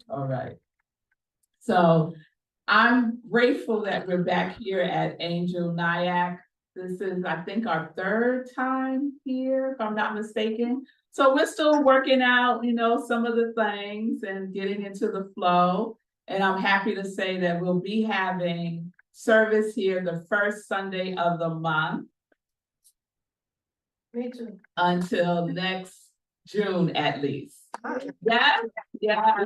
All right. So I'm grateful that we're back here at Angel Nyack. This is, I think, our third time here, if I'm not mistaken. So we're still working out, some of the things and getting into the flow. And I'm happy to say that we'll be having service here the first Sunday of the month. Me too. Until next June, at least. Yeah, yeah.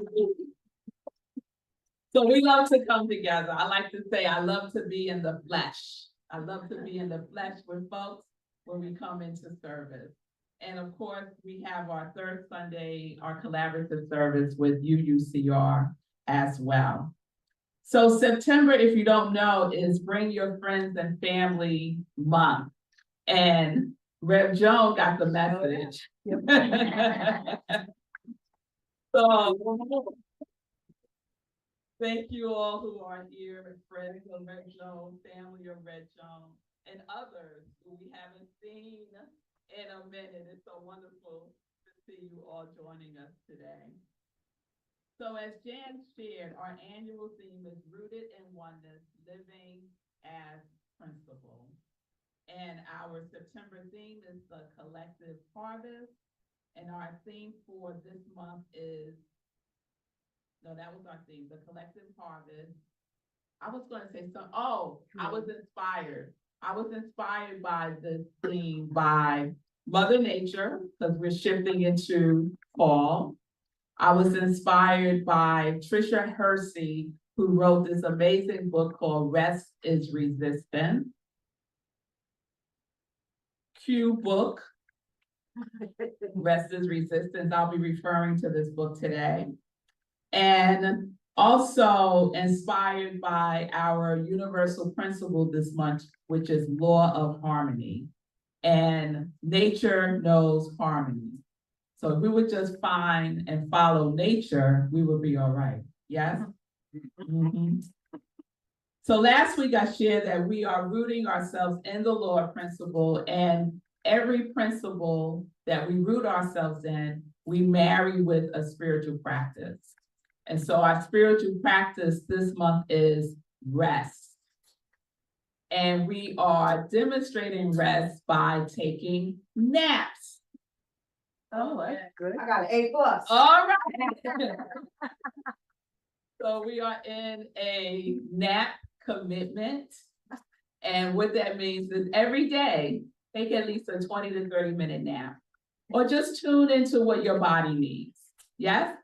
So we love to come together. I like to say I love to be in the flesh. I love to be in the flesh with folks when we come into service. And of course, we have our third Sunday, our collaborative service with UUCR as well. So September, if you don't know, is Bring Your Friends and Family Month. And Rev Joan got the message. So thank you all who are here, friends of Red Joan, family of Red Joan, and others who we haven't seen in a minute. It's so wonderful to see you all joining us today. So as Jan shared, our annual theme is Rooted in Oneness, Living as Principle. And our September theme is the collective harvest. And our theme for this month is, no, that was our theme, the collective harvest. I was going to say something. I was inspired. I was inspired by this theme by Mother Nature, because we're shifting into fall. I was inspired by Tricia Hersey, who wrote this amazing book called Rest is Resistance. Q book, Rest is Resistance. I'll be referring to this book today. And also inspired by our universal principle this month, which is law of harmony. And nature knows harmony. So if we would just find and follow nature, we would be all right. Yes? Mm-hmm. So last week I shared that we are rooting ourselves in the law principle, and every principle that we root ourselves in, we marry with a spiritual practice. And so our spiritual practice this month is rest. And we are demonstrating rest by taking naps. Oh, that's good. I got an A+. All right. So we are in a nap commitment. And what that means is every day, take at least a 20 to 30-minute nap. Or just tune into what your body needs. Yes?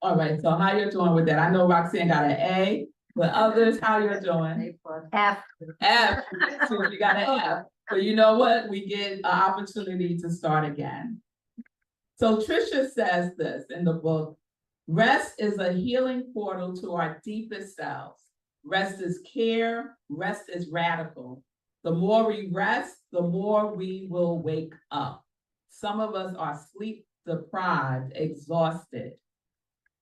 All right, so how you doing with that? I know Roxanne got an A, but others, how you're doing? F. F. So you got an F. But you know what? We get an opportunity to start again. So Tricia says this in the book, rest is a healing portal to our deepest selves. Rest is care, rest is radical. The more we rest, the more we will wake up. Some of us are sleep deprived, exhausted.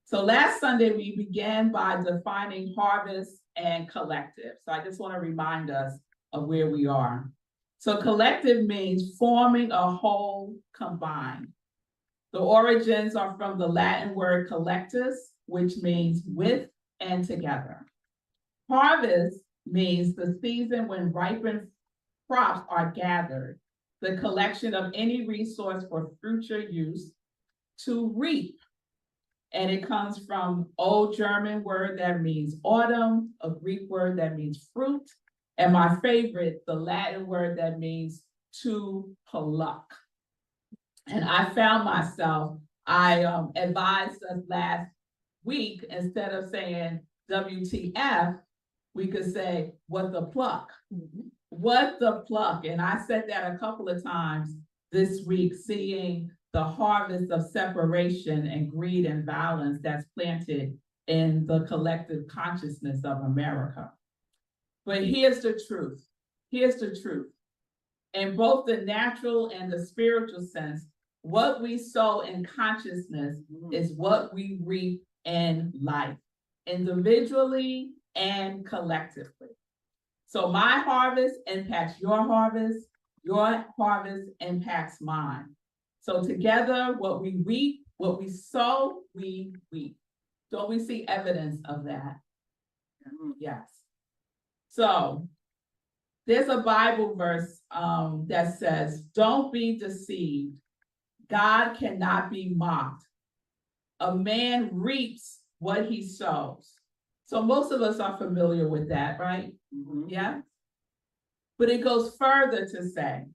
So last Sunday, we began by defining harvest and collective. So I just want to remind us of where we are. So collective means forming a whole combined. The origins are from the Latin word collectus, which means with and together. Harvest means the season when ripened crops are gathered, the collection of any resource for future use. To reap, and it comes from Old German word that means autumn, a Greek word that means fruit, and my favorite, the Latin word that means to pluck. And I found myself, I advised us last week, instead of saying WTF, we could say, what the pluck? What the pluck? And I said that a couple of times this week, seeing the harvest of separation and greed and violence that's planted in the collective consciousness of America. But here's the truth. Here's the truth. In both the natural and the spiritual sense, what we sow in consciousness is what we reap in life, individually and collectively. So my harvest impacts your harvest impacts mine. So together, what we reap, what we sow, we reap. Don't we see evidence of that? Yes. So there's a Bible verse that says, don't be deceived. God cannot be mocked. A man reaps what he sows. So most of us are familiar with that, right? Yeah. But it goes further to say,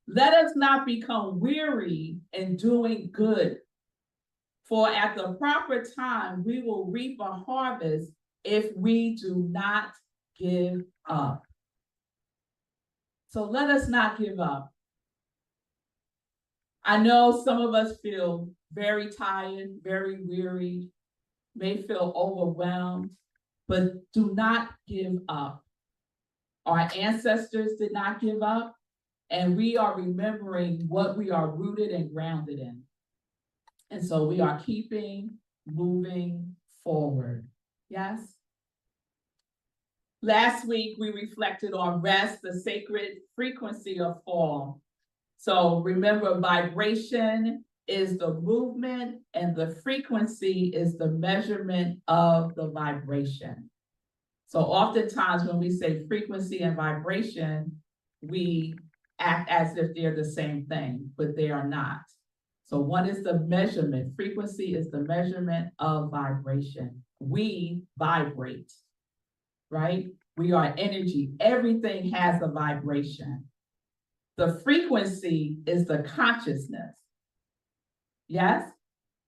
let us not become weary in doing good, for at the proper time we will reap a harvest if we do not give up. So let us not give up. I know some of us feel very tired, very weary, may feel overwhelmed, but do not give up. Our ancestors did not give up, and we are remembering what we are rooted and grounded in. And so we are keeping moving forward. Yes? Last week, we reflected on rest, the sacred frequency of fall. So remember, vibration is the movement and the frequency is the measurement of the vibration. So oftentimes when we say frequency and vibration, we act as if they're the same thing, but they are not. So one is the measurement. Frequency is the measurement of vibration. We vibrate, right? We are energy. Everything has a vibration. The frequency is the consciousness. Yes?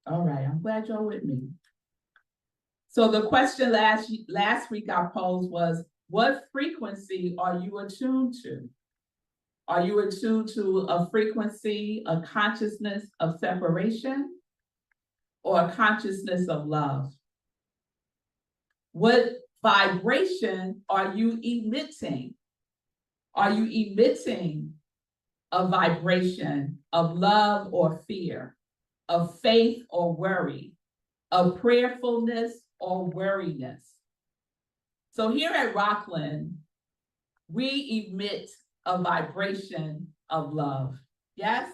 All right, I'm glad you're with me. So the question last week I posed was, what frequency are you attuned to? Are you attuned to a frequency, a consciousness of separation, or a consciousness of love? What vibration are you emitting? Are you emitting a vibration of love or fear, of faith or worry, of prayerfulness or worriness? So here at Rockland, we emit a vibration of love. Yes?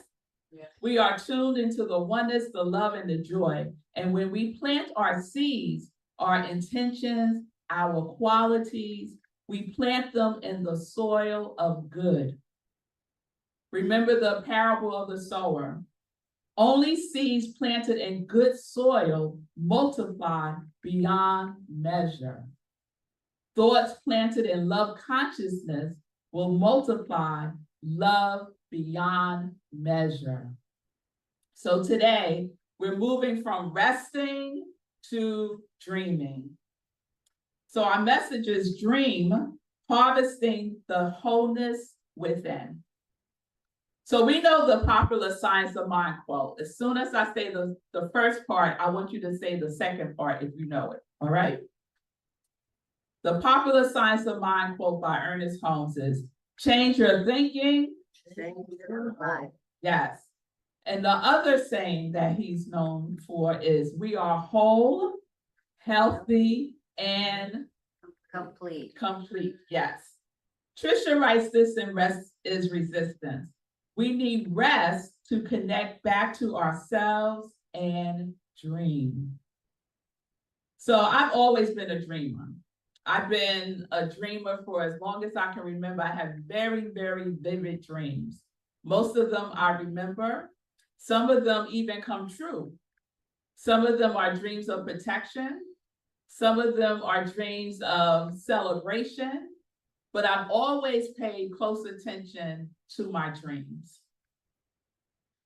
Yes. We are tuned into the oneness, the love, and the joy. And when we plant our seeds, our intentions, our qualities, we plant them in the soil of good. Remember the parable of the sower. Only seeds planted in good soil multiply beyond measure. Thoughts planted in love consciousness will multiply love beyond measure. So today, we're moving from resting to dreaming. So our message is dream, harvesting the wholeness within. So we know the popular science of mind quote. As soon as I say the first part, I want you to say the second part if you know it, all right? The popular science of mind quote by Ernest Holmes is, change your thinking. Change your mind. Yes. And the other saying that he's known for is, we are whole, healthy, and complete. Complete, yes. Tricia writes this in Rest is Resistance. We need rest to connect back to ourselves and dream. So I've always been a dreamer. I've been a dreamer for as long as I can remember. I have very, very vivid dreams. Most of them I remember. Some of them even come true. Some of them are dreams of protection. Some of them are dreams of celebration. But I've always paid close attention to my dreams.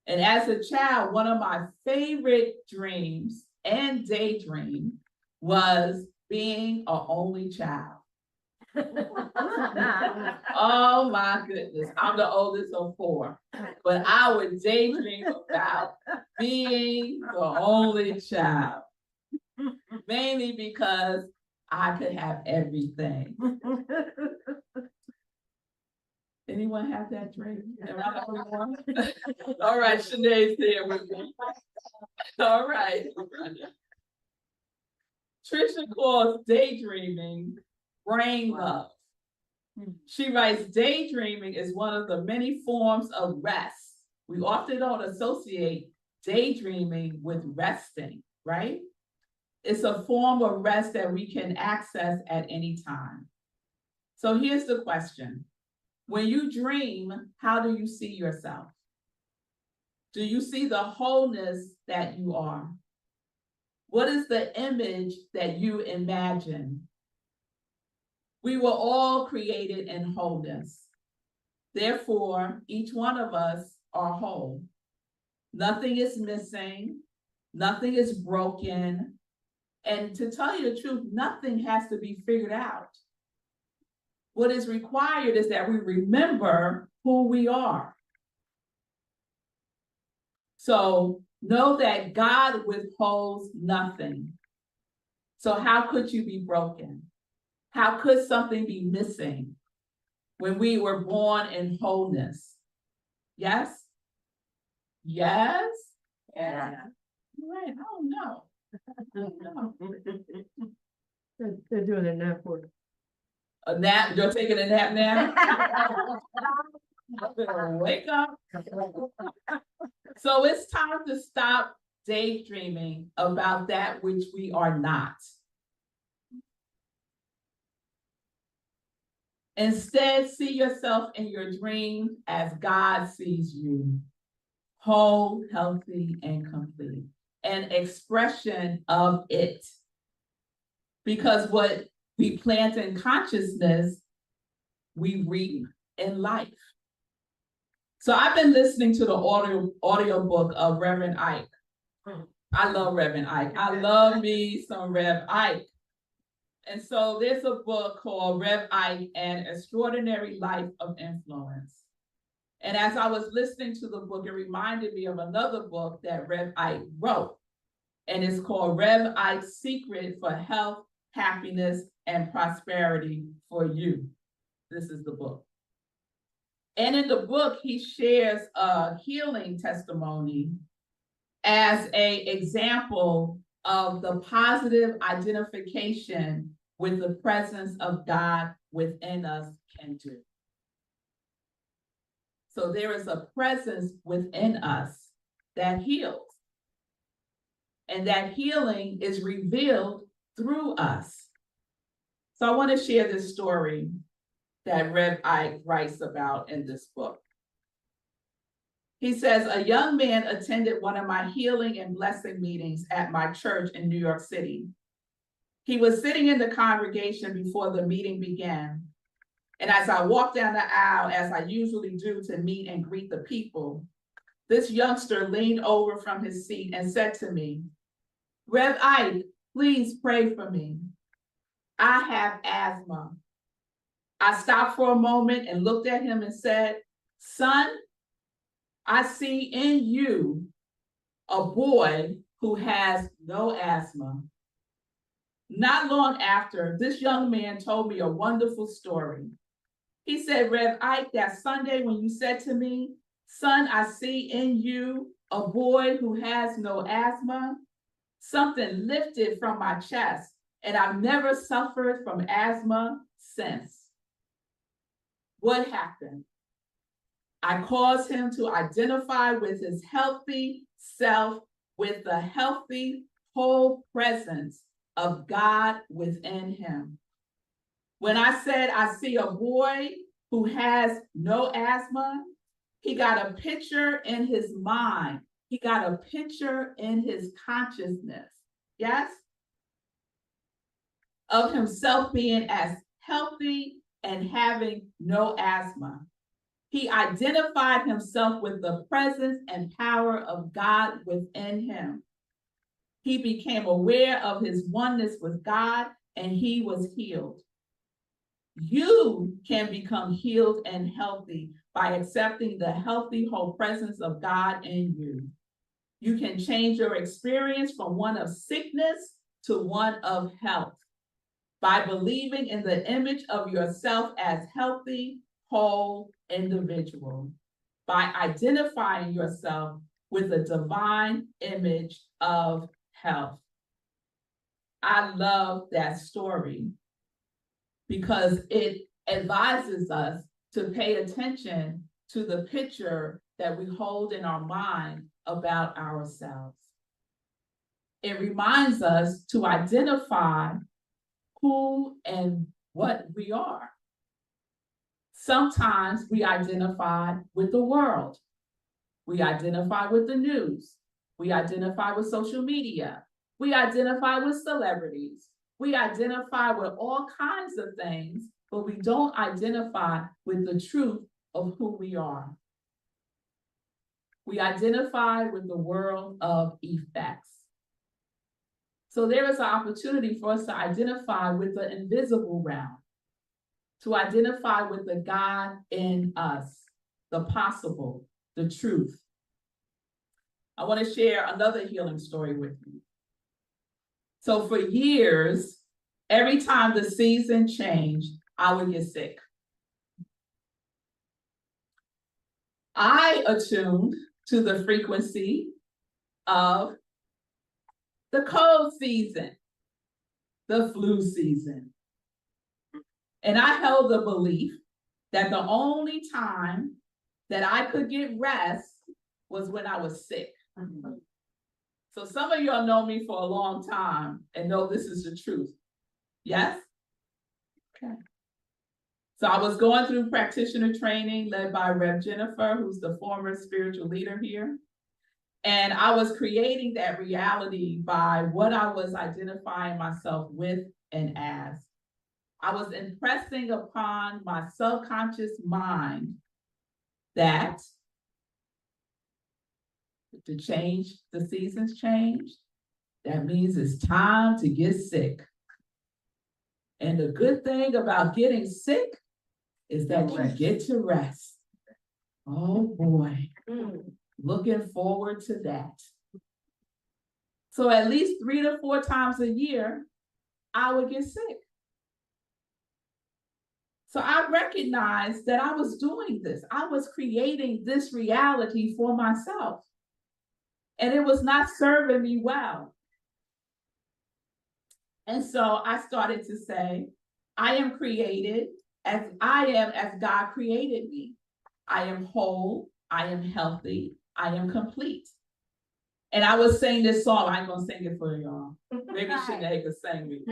And as a child, one of my favorite dreams and daydream was being an only child. Oh my goodness, I'm the oldest of 4, but I would daydream about being the only child, mainly because I could have everything. Anyone have that dream? Am I the only one? All right, Sinead's here with me. All right. Tricia calls daydreaming brain love. She writes, daydreaming is one of the many forms of rest. We often don't associate daydreaming with resting, right? It's a form of rest that we can access at any time. So here's the question. When you dream, how do you see yourself? Do you see the wholeness that you are? What is the image that you imagine? We were all created in wholeness. Therefore, each one of us are whole. Nothing is missing. Nothing is broken. And to tell you the truth, nothing has to be figured out. What is required is that we remember who we are. So know that God withholds nothing. So how could you be broken? How could something be missing when we were born in wholeness? Yes? Yes? Yeah. Right, I don't know. They're doing a nap for you. A nap? You're taking a nap now? Wake up. So it's time to stop daydreaming about that which we are not. Instead, see yourself in your dream as God sees you, whole, healthy, and complete, an expression of it. Because what we plant in consciousness, we reap in life. So I've been listening to the audio book of Reverend Ike. I love Reverend Ike. I love me some Rev Ike. And so there's a book called Rev Ike, An Extraordinary Life of Influence. And as I was listening to the book, it reminded me of another book that Rev Ike wrote. And it's called Rev Ike's Secret for Health, Happiness, and Prosperity for You. This is the book. And in the book, he shares a healing testimony as an example of the positive identification with the presence of God within us can do. So there is a presence within us that heals. And that healing is revealed through us. So I want to share this story that Rev Ike writes about in this book. He says, a young man attended one of my healing and blessing meetings at my church in New York City. He was sitting in the congregation before the meeting began. And as I walked down the aisle, as I usually do to meet and greet the people, this youngster leaned over from his seat and said to me, Rev Ike, please pray for me. I have asthma. I stopped for a moment and looked at him and said, son, I see in you a boy who has no asthma. Not long after, this young man told me a wonderful story. He said, Rev Ike, that Sunday when you said to me, son, I see in you a boy who has no asthma, something lifted from my chest, and I've never suffered from asthma since. What happened? I caused him to identify with his healthy self, with the healthy, whole presence of God within him. When I said, I see a boy who has no asthma, he got a picture in his mind. He got a picture in his consciousness, yes? Of himself being as healthy and having no asthma. He identified himself with the presence and power of God within him. He became aware of his oneness with God, and he was healed. You can become healed and healthy by accepting the healthy, whole presence of God in you. You can change your experience from one of sickness to one of health by believing in the image of yourself as healthy, whole individual, by identifying yourself with the divine image of health. I love that story because it advises us to pay attention to the picture that we hold in our mind about ourselves. It reminds us to identify who and what we are. Sometimes we identify with the world. We identify with the news. We identify with social media. We identify with celebrities. We identify with all kinds of things, but we don't identify with the truth of who we are. We identify with the world of effects. So there is an opportunity for us to identify with the invisible realm, to identify with the God in us, the possible, the truth. I want to share another healing story with you. So for years, every time the season changed, I would get sick. I attuned to the frequency of the cold season, the flu season. And I held the belief that the only time that I could get rest was when I was sick. So some of y'all know me for a long time and know this is the truth. Yes? Okay. So I was going through practitioner training led by Rev Jennifer, who's the former spiritual leader here. And I was creating that reality by what I was identifying myself with and as. I was impressing upon my subconscious mind that to change, the seasons change, that means it's time to get sick. And the good thing about getting sick is that you get to rest. Oh boy, looking forward to that. So at least 3 to 4 times a year, I would get sick. So I recognized that I was doing this. I was creating this reality for myself. And it was not serving me well. And so I started to say, I am created as God created me. I am whole, I am healthy, I am complete. And I was saying this song, I ain't gonna sing it for y'all. Maybe Sinead could sing me.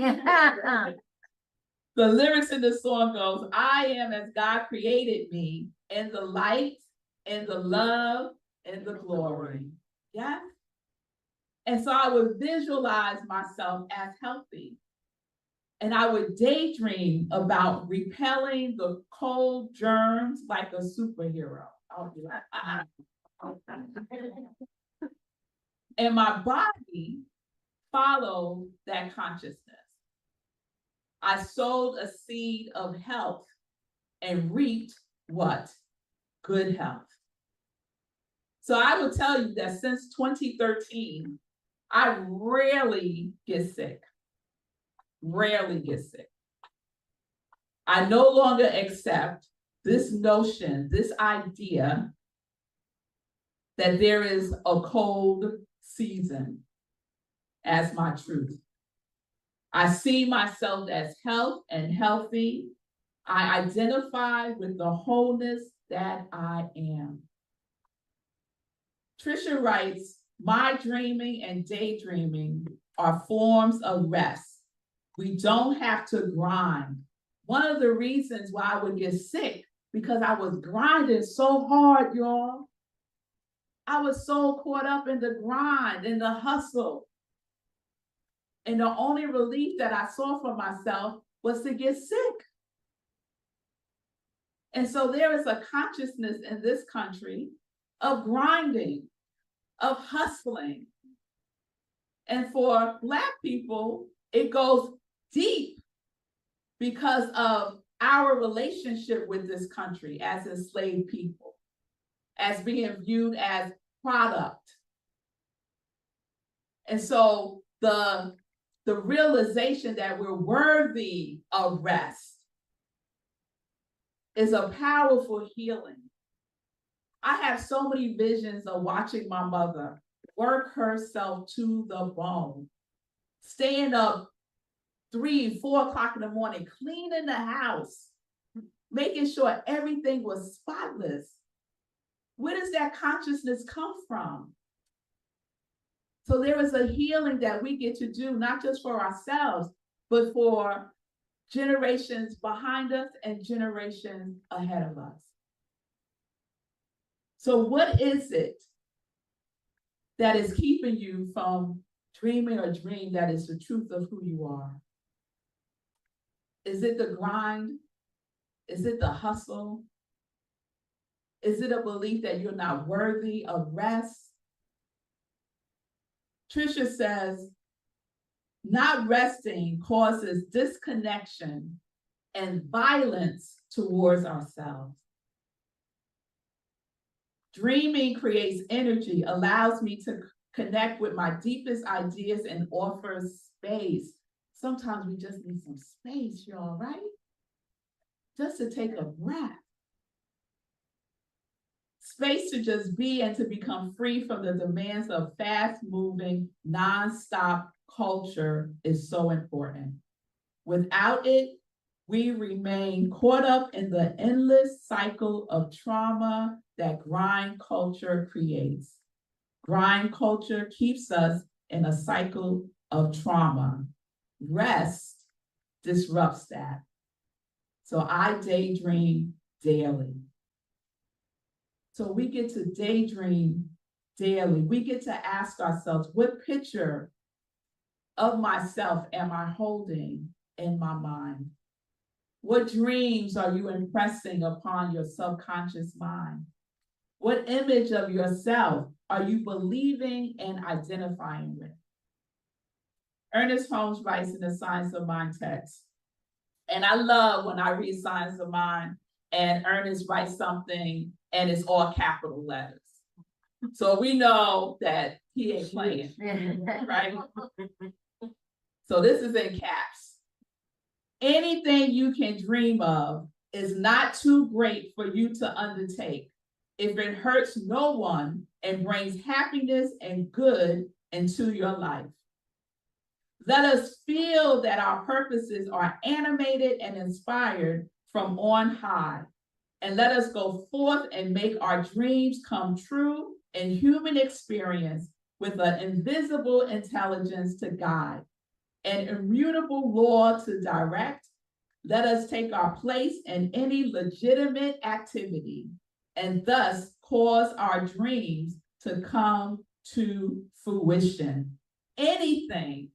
The lyrics in the song goes, I am as God created me in the light, in the love, in the glory. Yeah. And so I would visualize myself as healthy. And I would daydream about repelling the cold germs like a superhero. I would be like, And my body followed that consciousness. I sowed a seed of health and reaped what? Good health. So I will tell you that since 2013, I rarely get sick. Rarely get sick. I no longer accept this notion, this idea that there is a cold season as my truth. I see myself as health and healthy. I identify with the wholeness that I am. Tricia writes, my dreaming and daydreaming are forms of rest. We don't have to grind. One of the reasons why I would get sick, because I was grinding so hard, y'all. I was so caught up in the grind, in the hustle. And the only relief that I saw for myself was to get sick. And so there is a consciousness in this country of grinding, of hustling. And for Black people, it goes deep because of our relationship with this country as enslaved people, as being viewed as product. And so the realization that we're worthy of rest is a powerful healing. I have so many visions of watching my mother work herself to the bone, staying up 3, 4 o'clock in the morning, cleaning the house, making sure everything was spotless. Where does that consciousness come from? So there is a healing that we get to do, not just for ourselves, but for generations behind us and generations ahead of us. So what is it that is keeping you from dreaming a dream that is the truth of who you are? Is it the grind? Is it the hustle? Is it a belief that you're not worthy of rest? Tricia says, not resting causes disconnection and violence towards ourselves. Dreaming creates energy, allows me to connect with my deepest ideas and offers space. Sometimes we just need some space, y'all, right? Just to take a breath. Space to just be and to become free from the demands of fast-moving, non-stop culture is so important. Without it, we remain caught up in the endless cycle of trauma that grind culture creates. Grind culture keeps us in a cycle of trauma. Rest disrupts that. So I daydream daily. So we get to daydream daily. We get to ask ourselves, what picture of myself am I holding in my mind? What dreams are you impressing upon your subconscious mind? What image of yourself are you believing and identifying with? Ernest Holmes writes in the Science of Mind text, and I love when I read Science of Mind and Ernest writes something and it's all capital letters. So we know that he ain't playing, right? So this is in caps. Anything you can dream of is not too great for you to undertake if it hurts no one and brings happiness and good into your life. Let us feel that our purposes are animated and inspired from on high. And let us go forth and make our dreams come true in human experience with an invisible intelligence to guide, an immutable law to direct. Let us take our place in any legitimate activity and thus cause our dreams to come to fruition. Anything,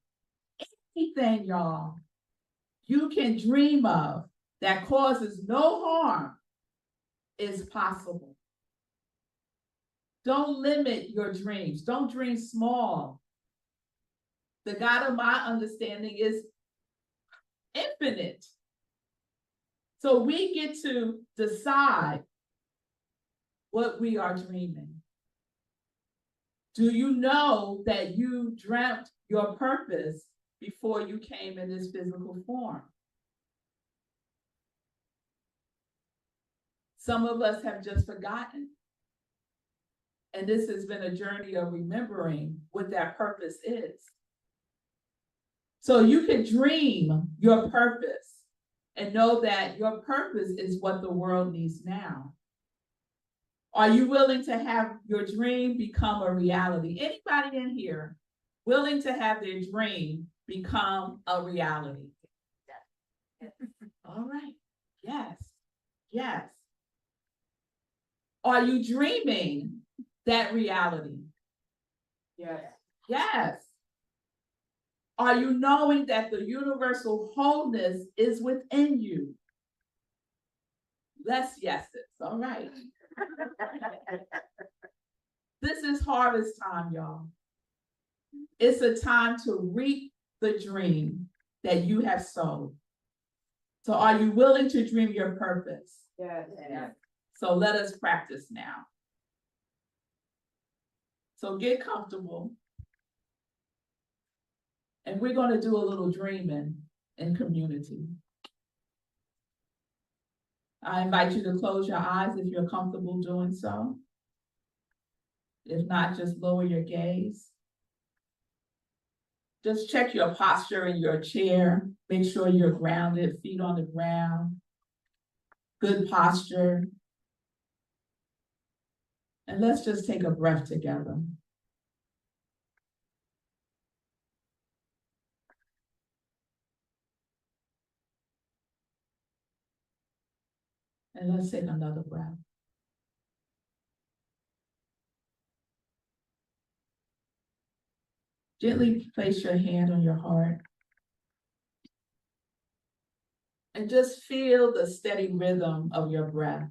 y'all, you can dream of that causes no harm is possible. Don't limit your dreams. Don't dream small. The God of my understanding is infinite. So we get to decide what we are dreaming. Do you know that you dreamt your purpose before you came in this physical form? Some of us have just forgotten. And this has been a journey of remembering what that purpose is. So you can dream your purpose and know that your purpose is what the world needs now. Are you willing to have your dream become a reality? Anybody in here willing to have their dream become a reality? Yes. All right. Yes. Yes. Are you dreaming that reality? Yes. Yes. Are you knowing that the universal wholeness is within you? Less yeses. All right. This is harvest time, y'all. It's a time to reap the dream that you have sown. So are you willing to dream your purpose? Yes. So let us practice now. So get comfortable. And we're going to do a little dreaming in community. I invite you to close your eyes if you're comfortable doing so. If not, just lower your gaze. Just check your posture in your chair. Make sure you're grounded, feet on the ground. Good posture. And let's just take a breath together. And let's take another breath. Gently place your hand on your heart. And just feel the steady rhythm of your breath.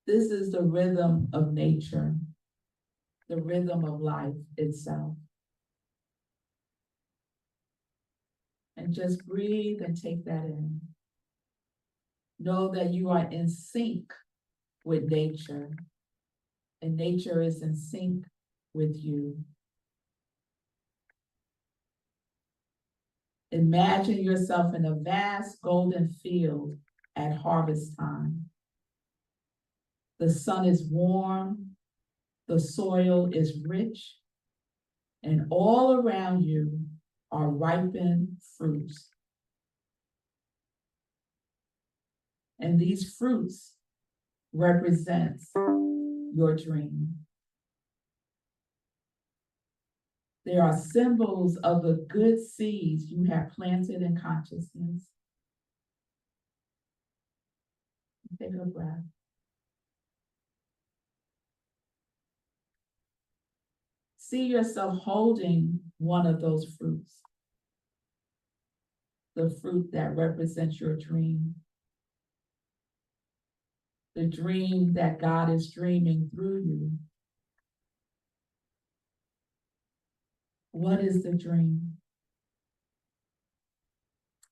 This is the rhythm of nature, the rhythm of life itself. And just breathe and take that in. Know that you are in sync with nature, and nature is in sync with you. Imagine yourself in a vast golden field at harvest time. The sun is warm, the soil is rich, and all around you are ripened fruits. And these fruits represent your dream. They are symbols of the good seeds you have planted in consciousness. Take a breath. See yourself holding one of those fruits, the fruit that represents your dream, the dream that God is dreaming through you. What is the dream?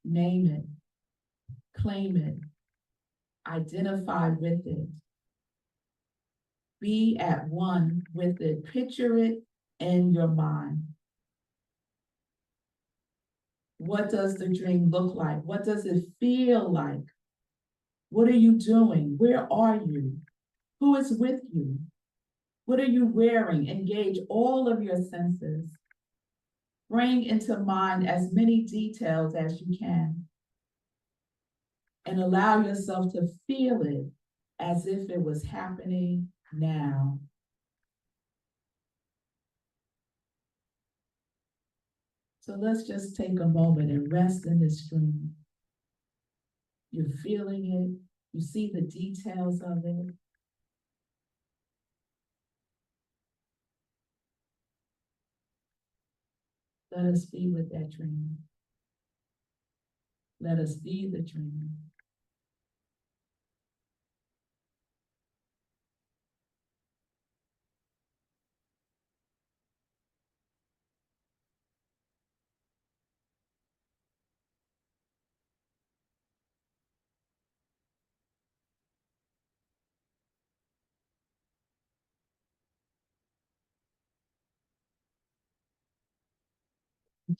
Name it, claim it, identify with it. Be at one with it, picture it in your mind. What does the dream look like? What does it feel like? What are you doing? Where are you? Who is with you? What are you wearing? Engage all of your senses. Bring into mind as many details as you can. And allow yourself to feel it as if it was happening now. So let's just take a moment and rest in this dream. You're feeling it. You see the details of it. Let us be with that dream. Let us be the dream.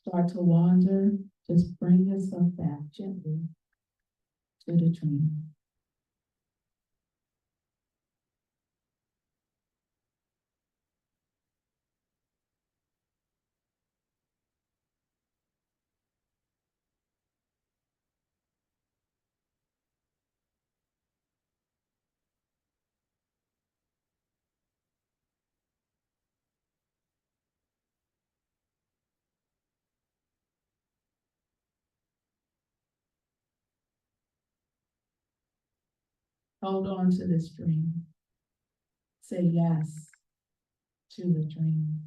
Start to wander, just bring yourself back gently to the dream. Hold on to this dream. Say yes to the dream.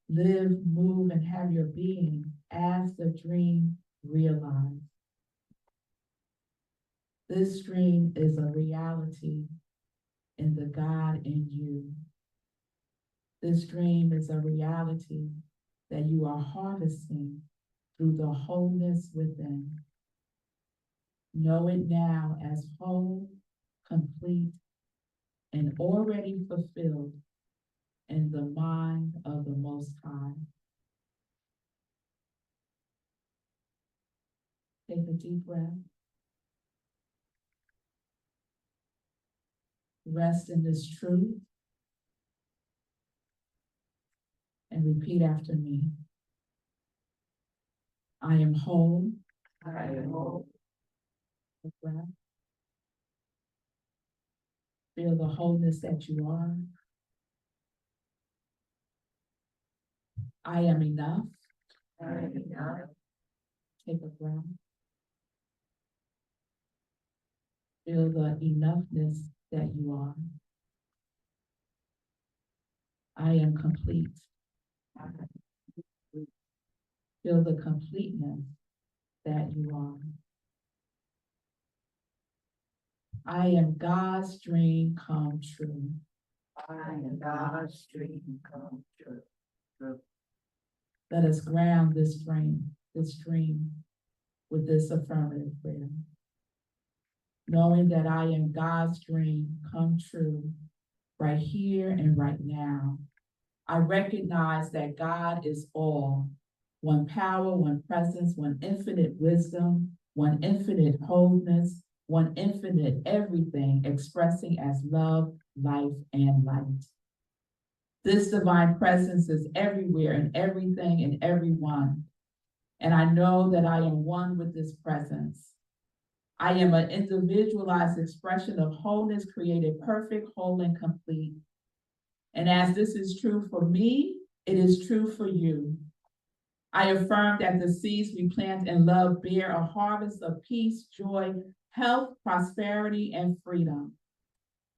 Live, move, and have your being as the dream realized. This dream is a reality in the God in you. This dream is a reality that you are harvesting through the wholeness within. Know it now as whole, complete, and already fulfilled in the mind of the Most High. Take a deep breath. Rest in this truth and repeat after me. I am whole. I am whole. Take a breath. Feel the wholeness that you are. I am enough. I am enough. Take a breath. Feel the enoughness that you are. I am complete. Feel the completeness that you are. I am God's dream come true. I am God's dream come true. Let us ground this dream with this affirmative prayer. Knowing that I am God's dream come true right here and right now. I recognize that God is all, one power, one presence, one infinite wisdom, one infinite wholeness, one infinite everything expressing as love, life, and light. This divine presence is everywhere and everything and everyone. And I know that I am one with this presence. I am an individualized expression of wholeness, created perfect, whole, and complete. And as this is true for me, it is true for you. I affirm that the seeds we plant in love bear a harvest of peace, joy, health, prosperity, and freedom.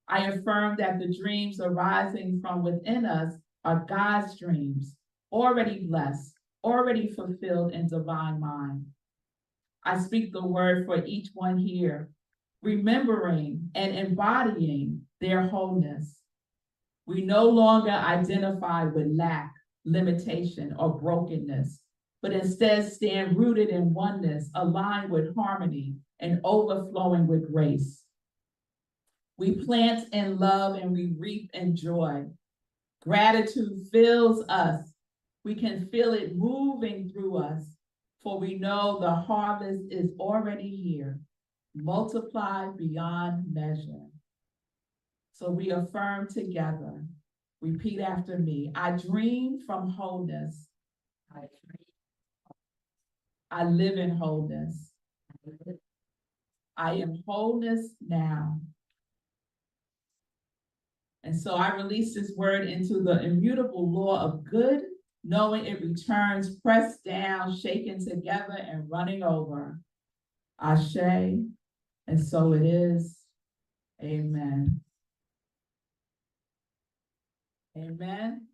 I affirm that the dreams arising from within us are God's dreams, already blessed, already fulfilled in divine mind. I speak the word for each one here, remembering and embodying their wholeness. We no longer identify with lack, limitation, or brokenness, but instead stand rooted in oneness, aligned with harmony, and overflowing with grace. We plant in love and we reap in joy. Gratitude fills us. We can feel it moving through us, for we know the harvest is already here, multiplied beyond measure. So we affirm together, repeat after me. I dream from wholeness. I live in wholeness. I am wholeness now. And so I release this word into the immutable law of good, knowing it returns pressed down, shaken together, and running over. Ashe, and so it is. Amen. Amen.